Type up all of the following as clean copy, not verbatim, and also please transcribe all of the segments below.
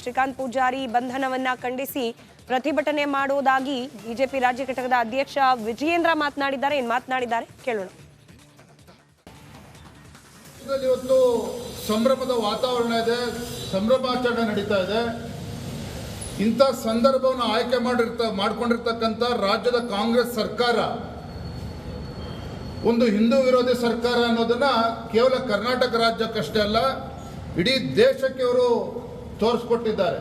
ಶ್ರೀಕಾಂತ್ ಪೂಜಾರಿ ಬಂಧನವನ್ನ ಖಂಡಿಸಿ ಪ್ರತಿಭಟನೆ ಮಾಡುವುದಾಗಿ ಬಿಜೆಪಿ ರಾಜ್ಯ ಘಟಕದ ಅಧ್ಯಕ್ಷ ವಿಜಯೇಂದ್ರ ಮಾತನಾಡಿದ್ದಾರೆ. ಏನ್ ಮಾತನಾಡಿದ್ದಾರೆ ಕೇಳೋಣ. ಇವತ್ತು ಸಂಭ್ರಮದ ವಾತಾವರಣ ಇದೆ, ಸಂಭ್ರಮಾಚರಣೆ ನಡೀತಾ ಇದೆ. ಇಂಥ ಸಂದರ್ಭವನ್ನು ಆಯ್ಕೆ ಮಾಡಿಕೊಂಡಿರ್ತಕ್ಕಂಥ ರಾಜ್ಯದ ಕಾಂಗ್ರೆಸ್ ಸರ್ಕಾರ ಒಂದು ಹಿಂದೂ ವಿರೋಧಿ ಸರ್ಕಾರ ಅನ್ನೋದನ್ನ ಕೇವಲ ಕರ್ನಾಟಕ ರಾಜ್ಯಕ್ಕಷ್ಟೇ ಅಲ್ಲ, ಇಡೀ ದೇಶಕ್ಕೆ ಅವರು ತೋರಿಸ್ಕೊಟ್ಟಿದ್ದಾರೆ.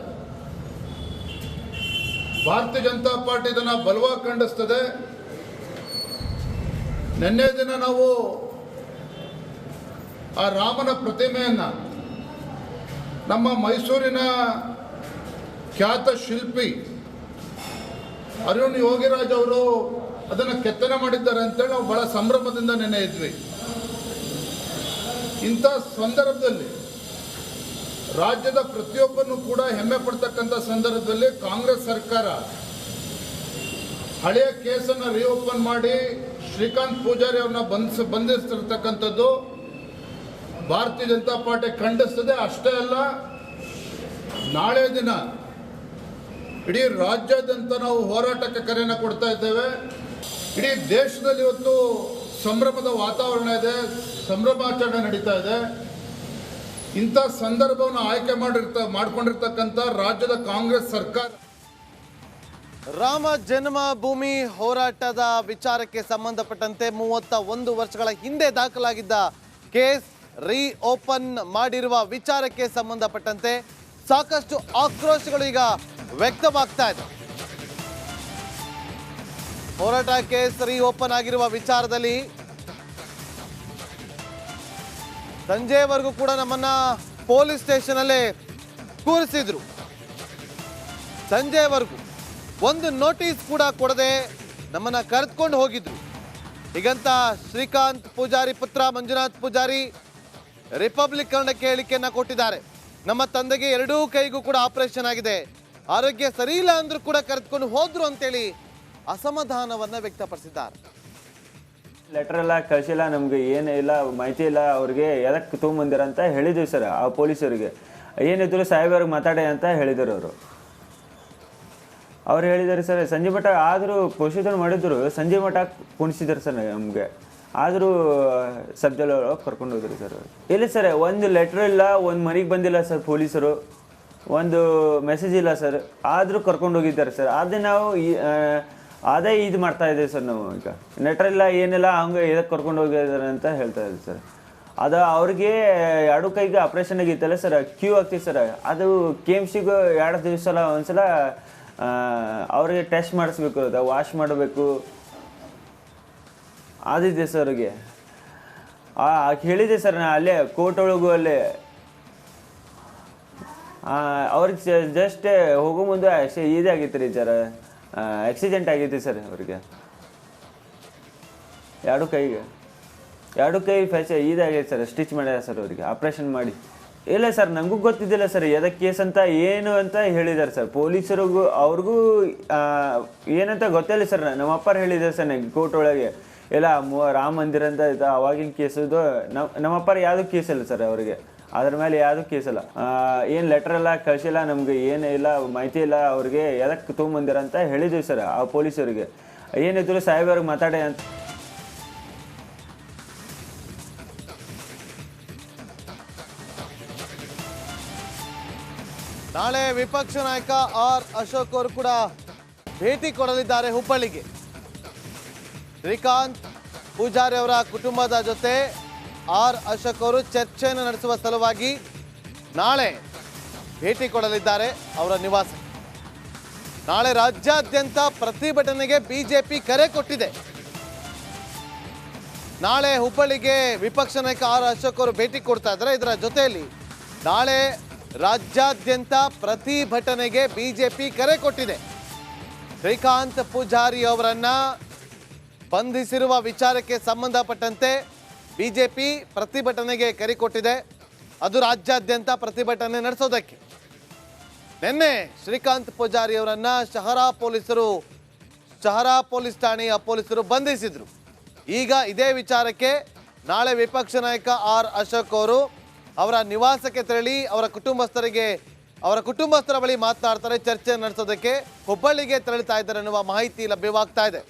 ಭಾರತೀಯ ಜನತಾ ಪಾರ್ಟಿ ಇದನ್ನ ಬಲವಾಗಿ ಖಂಡಿಸ್ತದೆ. ನಿನ್ನೆ ದಿನ ನಾವು ಆ ರಾಮನ ಪ್ರತಿಮೆಯನ್ನ ನಮ್ಮ ಮೈಸೂರಿನ ಖ್ಯಾತ ಶಿಲ್ಪಿ ಅರುಣ್ ಯೋಗಿರಾಜ್ ಅವರು ಅದನ್ನು ಕೆತ್ತನೆ ಮಾಡಿದ್ದಾರೆ ಅಂತೇಳಿ ನಾವು ಬಹಳ ಸಂಭ್ರಮದಿಂದ ನೆನೆ ಇದ್ವಿ. ಇಂಥ ಸಂದರ್ಭದಲ್ಲಿ ರಾಜ್ಯದ ಪ್ರತಿಯೊಬ್ಬರನ್ನು ಕೂಡ ಹೆಮ್ಮೆ ಪಡ್ತಕ್ಕಂಥ ಸಂದರ್ಭದಲ್ಲಿ ಕಾಂಗ್ರೆಸ್ ಸರ್ಕಾರ ಹಳೆಯ ಕೇಸನ್ನು ರಿಓಪನ್ ಮಾಡಿ ಶ್ರೀಕಾಂತ್ ಪೂಜಾರಿ ಅವ್ರನ್ನ ಬಂಧಿಸ್ತಿರ್ತಕ್ಕಂಥದ್ದು ಭಾರತೀಯ ಜನತಾ ಪಾರ್ಟಿ ಖಂಡಿಸ್ತದೆ. ಅಷ್ಟೇ ಅಲ್ಲ, ನಾಳೆ ದಿನ ಇಡೀ ರಾಜ್ಯಾದ್ಯಂತ ನಾವು ಹೋರಾಟಕ್ಕೆ ಕರೆಯನ್ನು ಕೊಡ್ತಾ ಇದ್ದೇವೆ. ಇಡೀ ದೇಶದಲ್ಲಿ ಇವತ್ತು ಸಂಭ್ರಮದ ವಾತಾವರಣ ಇದೆ, ಸಂಭ್ರಮಾಚರಣೆ ನಡೀತಾ ಇದೆ. ಇಂಥ ಸಂದರ್ಭವನ್ನು ಆಯ್ಕೆ ಮಾಡಿಕೊಂಡಿರ್ತಕ್ಕಂಥ ರಾಜ್ಯದ ಕಾಂಗ್ರೆಸ್ ಸರ್ಕಾರ ರಾಮ ಜನ್ಮಭೂಮಿ ಹೋರಾಟದ ವಿಚಾರಕ್ಕೆ ಸಂಬಂಧಪಟ್ಟಂತೆ 31 ವರ್ಷಗಳ ಹಿಂದೆ ದಾಖಲಾಗಿದ್ದ ಕೇಸ್ ಓಪನ್ ಮಾಡಿರುವ ವಿಚಾರಕ್ಕೆ ಸಂಬಂಧಪಟ್ಟಂತೆ ಸಾಕಷ್ಟು ಆಕ್ರೋಶಗಳು ಈಗ ವ್ಯಕ್ತವಾಗ್ತಾ ಇದೆ. ಹೋರಾಟ ಕೇಸ್ ಓಪನ್ ಆಗಿರುವ ವಿಚಾರದಲ್ಲಿ ಸಂಜೆವರೆಗೂ ಕೂಡ ನಮ್ಮನ್ನ ಪೊಲೀಸ್ ಸ್ಟೇಷನ್ ಅಲ್ಲೇ ಕೂರಿಸಿದ್ರು. ಸಂಜೆವರೆಗೂ ಒಂದು ನೋಟಿಸ್ ಕೂಡ ಕೊಡದೆ ನಮ್ಮನ್ನ ಕರೆದುಕೊಂಡು ಹೋಗಿದ್ರು. ಹೀಗಂತ ಶ್ರೀಕಾಂತ್ ಪೂಜಾರಿ ಪುತ್ರ ಮಂಜುನಾಥ್ ಪೂಜಾರಿ ರಿಪಬ್ಲಿಕ್ ಕನ್ನಡಕ್ಕೆ ಹೇಳಿಕೆಯನ್ನ ಕೊಟ್ಟಿದ್ದಾರೆ. ನಮ್ಮ ತಂದೆಗೆ ಎರಡೂ ಕೈಗೂ ಕೂಡ ಆಪರೇಷನ್ ಆಗಿದೆ, ಆರೋಗ್ಯ ಸರಿ ಇಲ್ಲ ಅಂದ್ರೂ ಕೂಡ ಕರೆದುಕೊಂಡು ಹೋದ್ರು ಅಂತೇಳಿ ಅಸಮಾಧಾನವನ್ನ ವ್ಯಕ್ತಪಡಿಸಿದ್ದಾರೆ. ಲೆಟರ್ ಎಲ್ಲ ಕಳಿಸಿಲ್ಲ, ನಮ್ಗೆ ಏನು ಇಲ್ಲ ಮಾಹಿತಿ ಇಲ್ಲ, ಅವ್ರಿಗೆ ಎದಕ್ಕೆ ತೊಗೊಂಬಂದಿರ ಅಂತ ಹೇಳಿದ್ವಿ ಸರ್. ಆ ಪೊಲೀಸರಿಗೆ ಏನಿದ್ರು ಸಾಹೇಬರಿಗೆ ಮಾತಾಡಿ ಅಂತ ಹೇಳಿದರು. ಅವ್ರು ಹೇಳಿದ್ದಾರೆ ಸರ್ ಸಂಜೆ ಮಠ, ಆದರೂ ಪ್ರೊಸೀಜರ್ ಮಾಡಿದ್ರು ಸಂಜೆ ಮಠ ಕುಣಿಸಿದ್ರು ಸರ್ ನಮಗೆ. ಆದರೂ ಸಬ್ಜೆಲ್ ಕರ್ಕೊಂಡು ಹೋದ್ರು ಸರ್. ಇಲ್ಲ ಸರ್, ಒಂದು ಲೆಟ್ರ್ ಇಲ್ಲ, ಒಂದು ಮನೆಗೆ ಬಂದಿಲ್ಲ ಸರ್ ಪೊಲೀಸರು, ಒಂದು ಮೆಸೇಜ್ ಇಲ್ಲ ಸರ್, ಆದರೂ ಕರ್ಕೊಂಡು ಹೋಗಿದ್ದಾರೆ ಸರ್. ಅದೇ ನಾವು ಅದೇ ಇದು ಮಾಡ್ತಾ ಇದ್ದೀವಿ ಸರ್. ನಾವು ಈಗ ಲೆಟ್ರ್ ಇಲ್ಲ ಏನಿಲ್ಲ, ಹಂಗೆ ಇದಕ್ಕೆ ಕರ್ಕೊಂಡು ಹೋಗಿದ್ದಾರೆ ಅಂತ ಹೇಳ್ತಾ ಇದ್ದೀವಿ ಸರ್. ಅದು ಅವ್ರಿಗೆ ಎರಡು ಕೈಗೆ ಆಪ್ರೇಷನ್ ಆಗಿತ್ತಲ್ಲ ಸರ್, ಕ್ಯೂ ಆಗ್ತೀವಿ ಸರ್. ಅದು KMCಗೂ 2 ದಿವಸ ಒಂದ್ಸಲ ಅವ್ರಿಗೆ ಟೆಸ್ಟ್ ಮಾಡಿಸ್ಬೇಕು, ಅದು ವಾಶ್ ಮಾಡಬೇಕು, ಅದಿದೆ ಸರ್. ಅವ್ರಿಗೆ ಹೇಳಿದೆ ಸರ್, ನಾ ಅಲ್ಲೇ ಕೋರ್ಟ್ ಒಳಗೂ ಅಲ್ಲೇ ಅವ್ರಿಗೆ ಜಸ್ಟ್ ಹೋಗೋ ಮುಂದೆ ಇದಾಗಿತ್ತು ರೀ ಸರ್, ಆಕ್ಸಿಡೆಂಟ್ ಆಗೈತಿ ಸರ್. ಅವ್ರಿಗೆ ಎರಡು ಕೈ ಫ್ಯಾಚ್ ಇದಾಗೈತೆ ಸರ್, ಸ್ಟಿಚ್ ಮಾಡ್ಯಾರ ಸರ್ ಅವ್ರಿಗೆ ಆಪ್ರೇಷನ್ ಮಾಡಿ. ಇಲ್ಲ ಸರ್, ನನಗೂ ಗೊತ್ತಿದ್ದಿಲ್ಲ ಸರ್ ಎದಕ್ಕೆ ಕೇಸ್ ಅಂತ ಏನು ಅಂತ ಹೇಳಿದ್ದಾರೆ ಸರ್ ಪೊಲೀಸರಿಗೂ. ಅವ್ರಿಗೂ ಏನಂತ ಗೊತ್ತಿಲ್ಲ ಸರ್. ನಮ್ಮ ಅಪ್ಪರು ಹೇಳಿದ್ದಾರೆ ಸರ್ ನನಗೆ ಕೋರ್ಟ್ ಒಳಗೆ, ಇಲ್ಲ ರಾಮ ಮಂದಿರ ಅಂತ ಆಯ್ತಾ ಅವಾಗಿನ ಕೇಸದು. ನಮ್ಮಪ್ಪರು ಯಾವುದೂ ಕೇಸ್ ಇಲ್ಲ ಸರ್ ಅವರಿಗೆ, ಅದ್ರ ಮೇಲೆ ಯಾವುದೂ ಕೇಸ್ ಇಲ್ಲ. ಏನು ಲೆಟರ್ ಎಲ್ಲ ಕಳಿಸಿಲ್ಲ, ನಮ್ಗೆ ಏನು ಇಲ್ಲ ಮಾಹಿತಿ ಇಲ್ಲ, ಅವ್ರಿಗೆ ಎದಕ್ಕೆ ತೊಗೊಂಬಂದಿರ ಅಂತ ಹೇಳಿದ್ವಿ ಸರ್ ಆ ಪೊಲೀಸರಿಗೆ. ಏನಿದ್ರು ಸಾಹೇಬರಿಗೆ ಮಾತಾಡಿ ಅಂತ. ನಾಳೆ ವಿಪಕ್ಷ ನಾಯಕ ಆರ್ ಅಶೋಕ್ ಅವರು ಕೂಡ ಭೇಟಿ ಕೊಡಲಿದ್ದಾರೆ ಹುಬ್ಬಳ್ಳಿಗೆ. ಶ್ರೀಕಾಂತ್ ಪೂಜಾರಿ ಅವರ ಕುಟುಂಬದ ಜೊತೆ ಆರ್ ಅಶೋಕ್ ಅವರು ಚರ್ಚೆಯನ್ನು ನಡೆಸುವ ಸಲುವಾಗಿ ನಾಳೆ ಭೇಟಿ ಕೊಡಲಿದ್ದಾರೆ ಅವರ ನಿವಾಸಕ್ಕೆ. ನಾಳೆ ರಾಜ್ಯಾದ್ಯಂತ ಪ್ರತಿಭಟನೆಗೆ ಬಿಜೆಪಿ ಕರೆ ಕೊಟ್ಟಿದೆ. ನಾಳೆ ಹುಬ್ಬಳ್ಳಿಗೆ ವಿಪಕ್ಷ ನಾಯಕ ಆರ್ ಅಶೋಕ್ ಅವರು ಭೇಟಿ ಕೊಡ್ತಾ ಇದ್ದಾರೆ. ಇದರ ಜೊತೆಯಲ್ಲಿ ನಾಳೆ ರಾಜ್ಯಾದ್ಯಂತ ಪ್ರತಿಭಟನೆಗೆ ಬಿಜೆಪಿ ಕರೆ ಕೊಟ್ಟಿದೆ. ಶ್ರೀಕಾಂತ್ ಪೂಜಾರಿ ಅವರನ್ನ ಬಂಧಿಸಿರುವ ವಿಚಾರಕ್ಕೆ ಸಂಬಂಧಪಟ್ಟಂತೆ ಬಿಜೆಪಿ ಪ್ರತಿಭಟನೆಗೆ ಕರೆ ಕೊಟ್ಟಿದೆ. ಅದು ರಾಜ್ಯಾದ್ಯಂತ ಪ್ರತಿಭಟನೆ ನಡೆಸೋದಕ್ಕೆ. ನಿನ್ನೆ ಶ್ರೀಕಾಂತ್ ಪೂಜಾರಿ ಅವರನ್ನ ಶಹರಾ ಪೊಲೀಸ್ ಠಾಣೆಯ ಪೊಲೀಸರು ಬಂಧಿಸಿದ್ರು. ಈಗ ಇದೇ ವಿಚಾರಕ್ಕೆ ನಾಳೆ ವಿಪಕ್ಷ ನಾಯಕ ಆರ್ ಅಶೋಕ್ ಅವರು ಅವರ ನಿವಾಸಕ್ಕೆ ತೆರಳಿ ಅವರ ಕುಟುಂಬಸ್ಥರಿಗೆ ಅವರ ಕುಟುಂಬಸ್ಥರ ಬಳಿ ಮಾತನಾಡ್ತಾರೆ, ಚರ್ಚೆ ನಡೆಸೋದಕ್ಕೆ ಹುಬ್ಬಳ್ಳಿಗೆ ತೆರಳುತ್ತಾ ಇದ್ದಾರೆ ಅನ್ನುವ ಮಾಹಿತಿ ಲಭ್ಯವಾಗ್ತಾ ಇದೆ.